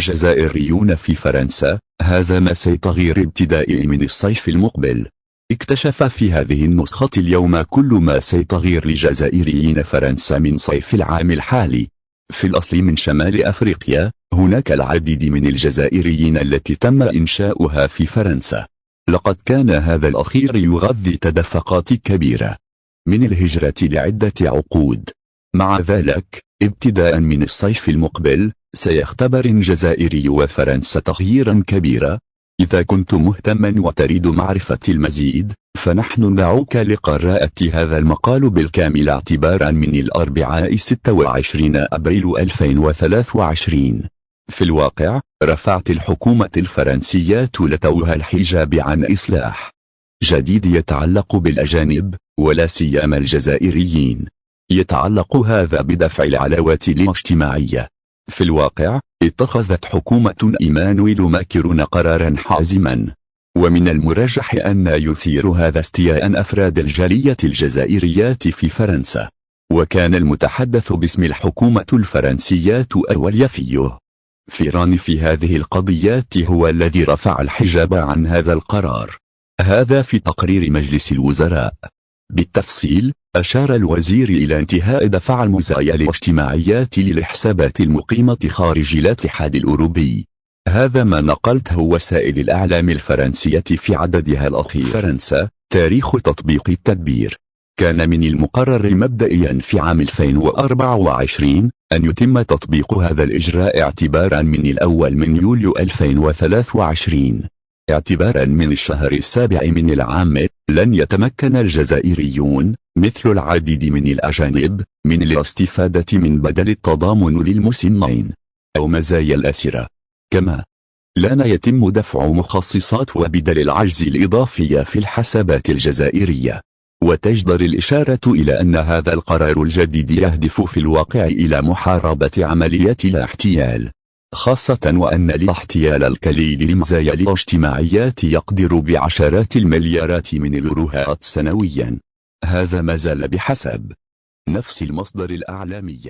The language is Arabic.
الجزائريون في فرنسا. هذا ما سيتغير ابتداء من الصيف المقبل. اكتشف في هذه النسخة اليوم كل ما سيتغير لجزائريين فرنسا من صيف العام الحالي. في الأصل من شمال أفريقيا، هناك العديد من الجزائريين التي تم إنشاؤها في فرنسا. لقد كان هذا الأخير يغذي تدفقات كبيرة من الهجرة لعدة عقود. مع ذلك، ابتداء من الصيف المقبل، سيختبر الجزائري وفرنسا تغييرا كبيرا. إذا كنت مهتما وتريد معرفة المزيد، فنحن دعوك لقراءة هذا المقال بالكامل اعتبارا من الأربعاء 26 أبريل 2023. في الواقع، رفعت الحكومة الفرنسية لتوها الحجاب عن إصلاح جديد يتعلق بالأجانب، ولا سيما الجزائريين. يتعلق هذا بدفع العلاوات الاجتماعية. في الواقع، اتخذت حكومة إيمانويل ماكرون قرارا حازما، ومن المرجح أن يثير هذا استياء أفراد الجالية الجزائريات في فرنسا. وكان المتحدث باسم الحكومة الفرنسية أوليفيه فيران في هذه القضيات هو الذي رفع الحجاب عن هذا القرار. هذا في تقرير مجلس الوزراء. بالتفصيل، أشار الوزير إلى انتهاء دفع المزايا الاجتماعيات للحسابات المقيمة خارج الاتحاد الأوروبي. هذا ما نقلته وسائل الأعلام الفرنسية في عددها الأخير. فرنسا، تاريخ تطبيق التدبير. كان من المقرر مبدئيا في عام 2024 أن يتم تطبيق هذا الإجراء اعتبارا من الأول من يوليو 2023. اعتبارا من الشهر السابع من العام، لن يتمكن الجزائريون مثل العديد من الأجانب من الاستفادة من بدل التضامن للمسنين أو مزايا الأسرة. كما لن يتم دفع مخصصات وبدل العجز الإضافي في الحسابات الجزائرية. وتجدر الإشارة إلى أن هذا القرار الجديد يهدف في الواقع إلى محاربة عمليات الاحتيال، خاصة وأن الاحتيال الكليل لمزايا الاجتماعيات يقدر بعشرات المليارات من اليوروهات سنويا. هذا ما زال بحسب نفس المصدر الإعلامي.